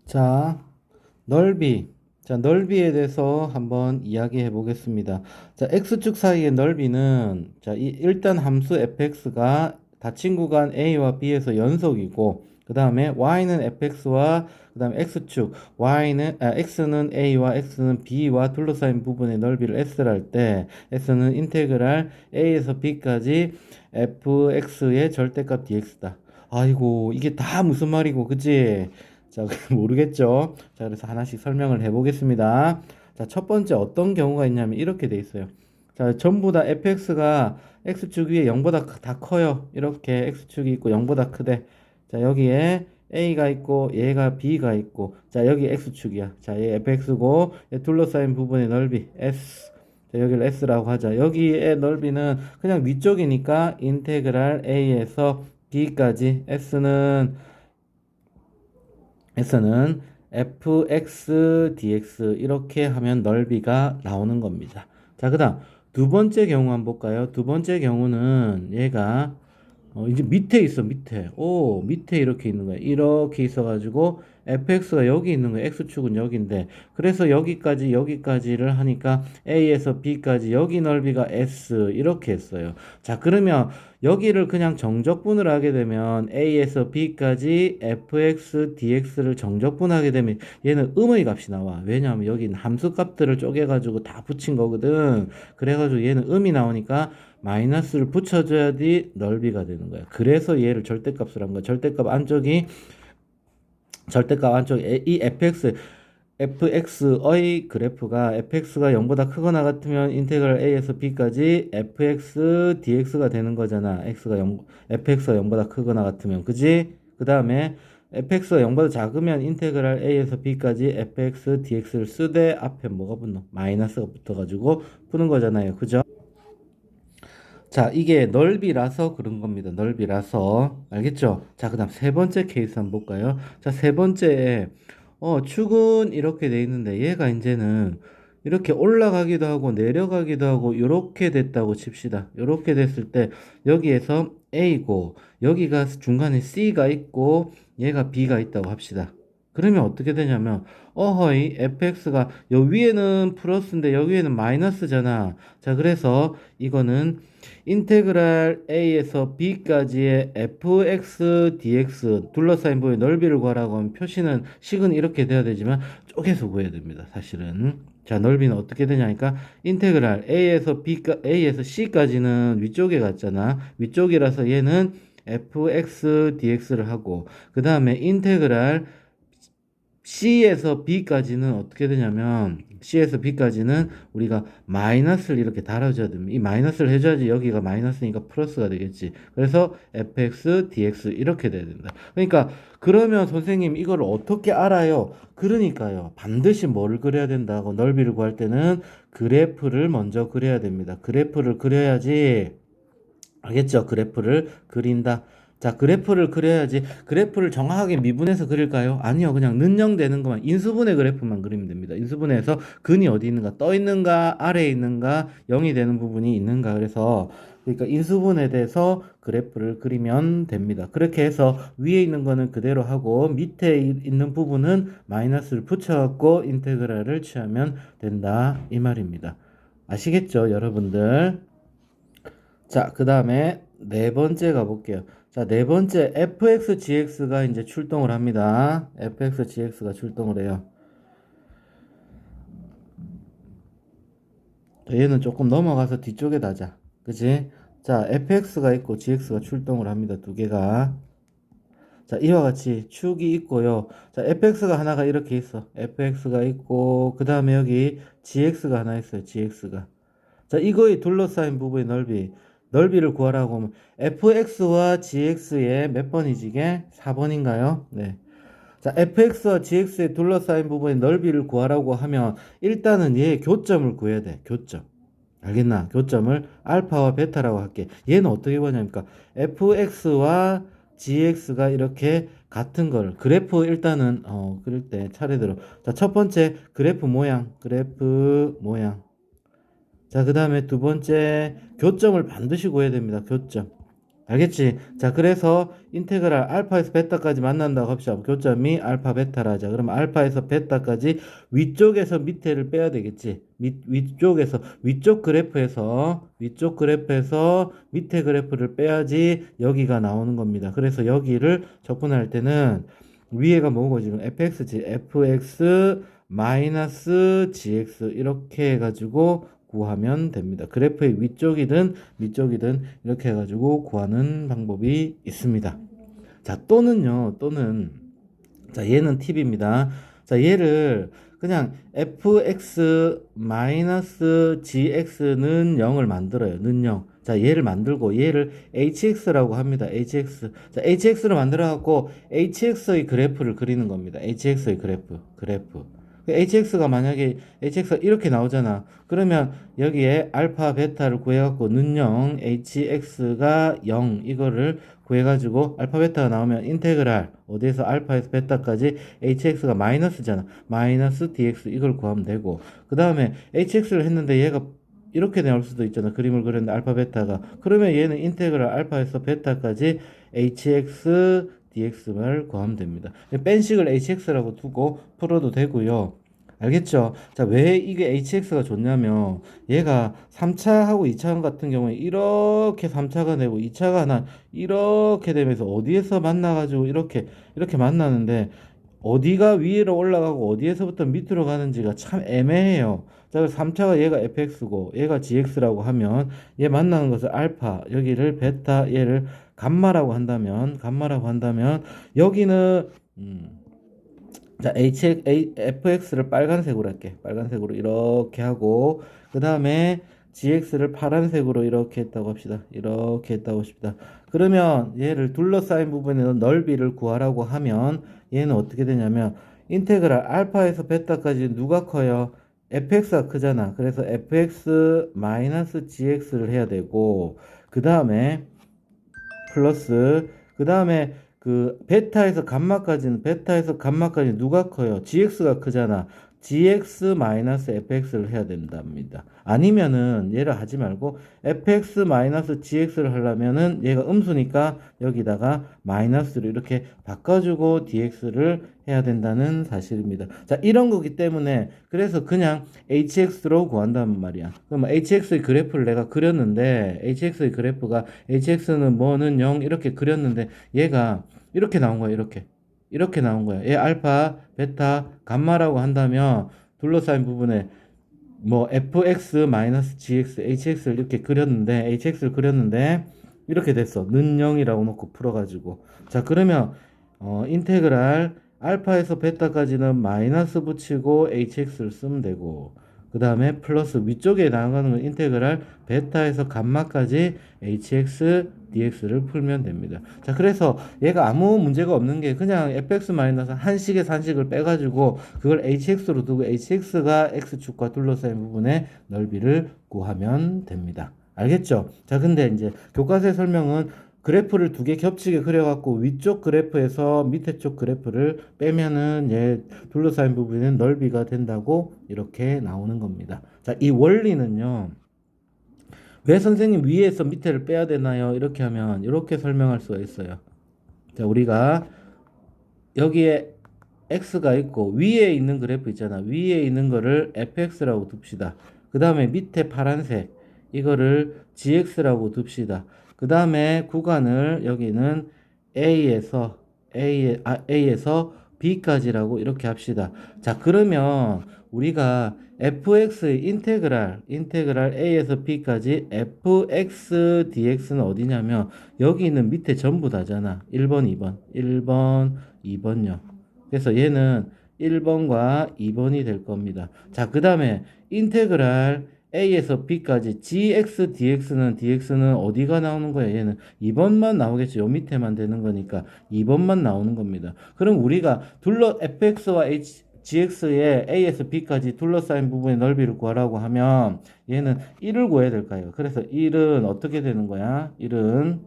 자, 넓이. 자, 넓이에 대해서 한번 이야기해 보겠습니다. 자, x축 사이의 넓이는 자, 일단 함수 fx가 닫힌 구간 a와 b에서 연속이고 그다음에 y는 fx와 그다음에 x축 x는 a와 x는 b와 둘러싸인 부분의 넓이를 s를 할 때 s는 인테그랄 a에서 b까지 fx의 절대값 dx다. 아이고, 이게 다 무슨 말이고, 그치? 자, 모르겠죠? 자, 그래서 하나씩 설명을 해보겠습니다. 자, 첫 번째 어떤 경우가 있냐면 이렇게 돼 있어요. 자, 전부 다 fx가 x축 위에 0보다 다 커요. 이렇게 x축이 있고 0보다 크대. 자, 여기에 a가 있고 얘가 b가 있고 자, 여기 x축이야. 자, 얘 fx고 얘 둘러싸인 부분의 넓이 s. 자, 여기를 s라고 하자. 여기의 넓이는 그냥 위쪽이니까 인테그랄 a에서 b까지 S는 fx dx 이렇게 하면 넓이가 나오는 겁니다. 자, 그다음 두 번째 경우 한번 볼까요? 두 번째 경우는 얘가 이제 밑에 있어, 밑에. 오, 밑에 이렇게 있는 거야. 이렇게 있어가지고, fx가 여기 있는 거야. x축은 여기인데. 그래서 여기까지를 하니까, a에서 b까지 여기 넓이가 s, 이렇게 했어요. 자, 그러면 여기를 그냥 정적분을 하게 되면, a에서 b까지 fx, dx를 정적분하게 되면, 얘는 음의 값이 나와. 왜냐하면 여기는 함수 값들을 쪼개가지고 다 붙인 거거든. 그래가지고 얘는 음이 나오니까, 마이너스를 붙여줘야지 넓이가 되는 거야. 그래서 얘를 절대값을 한 거야. 절대값 안쪽에 이 fx의 그래프가 fx가 0보다 크거나 같으면 인테그랄 a에서 b까지 fx dx가 되는 거잖아. fx가 0보다 크거나 같으면. 그지? 그 다음에 fx가 0보다 작으면 인테그랄 a에서 b까지 fx dx를 쓰되 앞에 뭐가 붙노? 마이너스가 붙어가지고 푸는 거잖아요. 그죠? 자, 이게 넓이라서 그런 겁니다. 넓이라서. 알겠죠? 자, 그 다음 세 번째 케이스 한번 볼까요? 자, 세 번째에, 축은 이렇게 돼 있는데, 얘가 이제는 이렇게 올라가기도 하고, 내려가기도 하고, 요렇게 됐다고 칩시다. 요렇게 됐을 때, 여기에서 A고, 여기가 중간에 C가 있고, 얘가 B가 있다고 합시다. 그러면 어떻게 되냐면, 어허이, fx가, 여 위에는 플러스인데, 여기에는 마이너스잖아. 자, 그래서 이거는 인테그랄 a에서 b까지의 fx dx 둘러싸인 부분의 넓이를 구하라고 하면 표시는 식은 이렇게 돼야 되지만 쪼개서 구해야 됩니다. 사실은. 자, 넓이는 어떻게 되냐니까 인테그랄 a에서 c까지는 위쪽에 갔잖아. 위쪽이라서 얘는 fx dx를 하고 그 다음에 인테그랄 C에서 B까지는 어떻게 되냐면 C에서 B까지는 우리가 마이너스를 이렇게 달아줘야 됩니다. 이 마이너스를 해줘야지 여기가 마이너스니까 플러스가 되겠지. 그래서 fx, dx 이렇게 돼야 된다. 그러니까 그러면 선생님 이걸 어떻게 알아요? 그러니까요. 반드시 뭐를 그려야 된다고 넓이를 구할 때는 그래프를 먼저 그려야 됩니다. 그래프를 그려야지 알겠죠? 그래프를 그린다. 자, 그래프를 그려야지. 그래프를 정확하게 미분해서 그릴까요? 아니요. 그냥 는영되는 것만, 인수분해 그래프만 그리면 됩니다. 인수분해에서 근이 어디 있는가, 떠 있는가, 아래에 있는가, 0이 되는 부분이 있는가. 그래서, 그러니까 인수분해에 대해서 그래프를 그리면 됩니다. 그렇게 해서 위에 있는 거는 그대로 하고, 밑에 있는 부분은 마이너스를 붙여갖고 인테그랄을 취하면 된다. 이 말입니다. 아시겠죠, 여러분들? 자, 그 다음에 네 번째 가볼게요. 자, 네 번째 fxgx가 이제 출동을 합니다. fxgx가 출동을 해요. 얘는 조금 넘어가서 뒤쪽에 다자. 그치? 자, fx가 있고 gx가 출동을 합니다. 두 개가. 자, 이와 같이 축이 있고요. 자, fx가 하나가 이렇게 있어. fx가 있고, 그 다음에 여기 gx가 하나 있어요. gx가. 자, 이거의 둘러싸인 부분의 넓이를 구하라고 하면 fx와 gx의 몇 번이지 이게? 4번인가요? 네. 자, fx와 gx의 둘러싸인 부분의 넓이를 구하라고 하면 일단은 얘의 교점을 구해야 돼. 교점. 알겠나? 교점을 알파와 베타라고 할게. 얘는 어떻게 구하냐니까 fx와 gx가 이렇게 같은 걸 그래프 일단은 그릴 때 차례대로 자, 첫 번째 그래프 모양 자, 그 다음에 두 번째, 교점을 반드시 구해야 됩니다. 교점. 알겠지? 자, 그래서 인테그랄 알파에서 베타까지 만난다고 합시다. 교점이 알파 베타라 하자. 그러면 알파에서 베타까지 위쪽에서 밑에를 빼야 되겠지? 위쪽에서 위쪽 그래프에서 밑에 그래프를 빼야지 여기가 나오는 겁니다. 그래서 여기를 접근할 때는 위에가 뭐고 지금 fx 마이너스 gx 이렇게 해가지고 구하면 됩니다. 그래프의 위쪽이든 밑쪽이든 이렇게 해가지고 구하는 방법이 있습니다. 자, 또는 자, 얘는 팁입니다. 자, 얘를 그냥 fx 마이너스 gx는 0을 만들어요. 는 0. 자, 얘를 만들고 얘를 hx라고 합니다. hx. 자, hx를 만들어 갖고 hx의 그래프를 그리는 겁니다. hx의 그래프. hx가 만약에 hx가 이렇게 나오잖아. 그러면 여기에 알파 베타를 구해갖고 는 0, hx가 0 이거를 구해가지고 알파 베타가 나오면 인테그랄 어디에서 알파에서 베타까지 hx가 마이너스잖아. 마이너스 dx 이걸 구하면 되고 그 다음에 hx를 했는데 얘가 이렇게 나올 수도 있잖아. 그림을 그렸는데 알파 베타가 그러면 얘는 인테그랄 알파에서 베타까지 hx dx를 구하면 됩니다. 뺀식을 hx라고 두고 풀어도 되고요. 알겠죠? 자, 왜 이게 hx가 좋냐면 얘가 3차하고 2차 같은 경우에 이렇게 3차가 되고 2차가 하나 이렇게 되면서 어디에서 만나가지고 이렇게 만나는데 어디가 위로 올라가고 어디에서부터 밑으로 가는지가 참 애매해요. 자, 그래서 3차가 얘가 fx고 얘가 gx라고 하면 얘 만나는 것을 알파, 여기를 베타, 얘를 감마라고 한다면 여기는 자, fx를 빨간색으로 할게. 빨간색으로 이렇게 하고 그 다음에 gx를 파란색으로 이렇게 했다고 합시다. 이렇게 했다고 합시다. 그러면 얘를 둘러싸인 부분의 넓이를 구하라고 하면 얘는 어떻게 되냐면 인테그랄 알파에서 베타까지 누가 커요? fx가 크잖아. 그래서 fx 마이너스 gx를 해야 되고 그 다음에 플러스 그 다음에 베타에서 감마까지 누가 커요? gx가 크잖아. gx 마이너스 fx를 해야 된답니다. 아니면은 얘를 하지 말고 fx 마이너스 gx를 하려면은 얘가 음수니까 여기다가 마이너스를 이렇게 바꿔주고 dx를 해야 된다는 사실입니다. 자, 이런 거기 때문에 그래서 그냥 hx로 구한단 말이야. 그럼 hx의 그래프를 내가 그렸는데 hx의 그래프가 hx는 뭐는 0 이렇게 그렸는데 얘가 이렇게 나온 거야. 이렇게 나온 거야. 얘 알파, 베타, 감마라고 한다면 둘러싸인 부분에 뭐 fx 마이너스 gx, hx를 이렇게 그렸는데 hx를 그렸는데 이렇게 됐어. 는 0이라고 놓고 풀어가지고 자, 그러면 인테그랄 알파에서 베타까지는 마이너스 붙이고 hx를 쓰면 되고 그 다음에 플러스 위쪽에 나가는 건 인테그랄 베타에서 감마까지 hx dx를 풀면 됩니다. 자, 그래서 얘가 아무 문제가 없는 게 그냥 fx 마이너스 한식의 산식을 빼가지고 그걸 hx로 두고 hx가 x축과 둘러싸인 부분의 넓이를 구하면 됩니다. 알겠죠? 자, 근데 이제 교과서의 설명은 그래프를 두 개 겹치게 그려갖고 위쪽 그래프에서 밑에 쪽 그래프를 빼면은 얘 둘러싸인 부분은 넓이가 된다고 이렇게 나오는 겁니다. 자, 이 원리는요. 왜 선생님 위에서 밑에를 빼야 되나요? 이렇게 하면 이렇게 설명할 수가 있어요. 자, 우리가 여기에 x가 있고 위에 있는 그래프 있잖아. 위에 있는 거를 fx라고 둡시다. 그 다음에 밑에 파란색 이거를 gx라고 둡시다. 그 다음에 구간을 여기는 A에서 B까지라고 이렇게 합시다. 자, 그러면 우리가 fx의 인테그랄 A에서 B까지 fx dx는 어디냐면 여기 있는 밑에 전부 다잖아. 1번, 2번요. 그래서 얘는 1번과 2번이 될 겁니다. 자, 그 다음에 인테그랄 A에서 B까지 dx는 어디가 나오는 거야? 얘는 2번만 나오겠죠. 요 밑에만 되는 거니까 2번만 나오는 겁니다. 그럼 우리가 fx와 gx의 A에서 B까지 둘러싸인 부분의 넓이를 구하라고 하면 얘는 1을 구해야 될까요? 그래서 1은 어떻게 되는 거야? 1은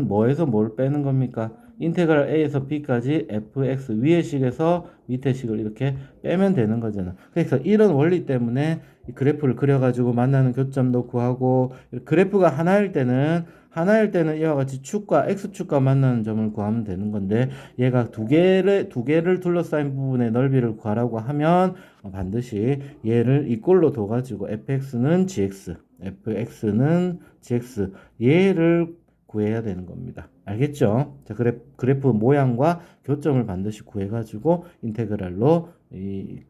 뭐에서 뭘 빼는 겁니까? 인테그랄 A에서 B까지 fx 위의 식에서 밑의 식을 이렇게 빼면 되는 거잖아. 그래서 이런 원리 때문에 이 그래프를 그려가지고 만나는 교점도 구하고 그래프가 하나일 때는 하나일 때는 이와 같이 축과 x축과 만나는 점을 구하면 되는 건데 얘가 두 개를 둘러싸인 부분의 넓이를 구하라고 하면 반드시 얘를 이 꼴로 둬가지고 fx는 gx 얘를 구해야 되는 겁니다. 알겠죠? 자, 그래프 모양과 교점을 반드시 구해가지고 인테그랄로 이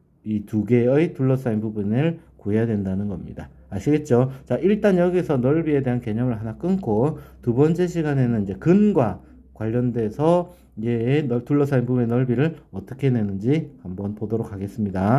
두 개의 둘러싸인 부분을 구해야 된다는 겁니다. 아시겠죠? 자, 일단 여기서 넓이에 대한 개념을 하나 끊고 두 번째 시간에는 이제 근과 관련돼서 얘의 둘러싸인 부분의 넓이를 어떻게 내는지 한번 보도록 하겠습니다.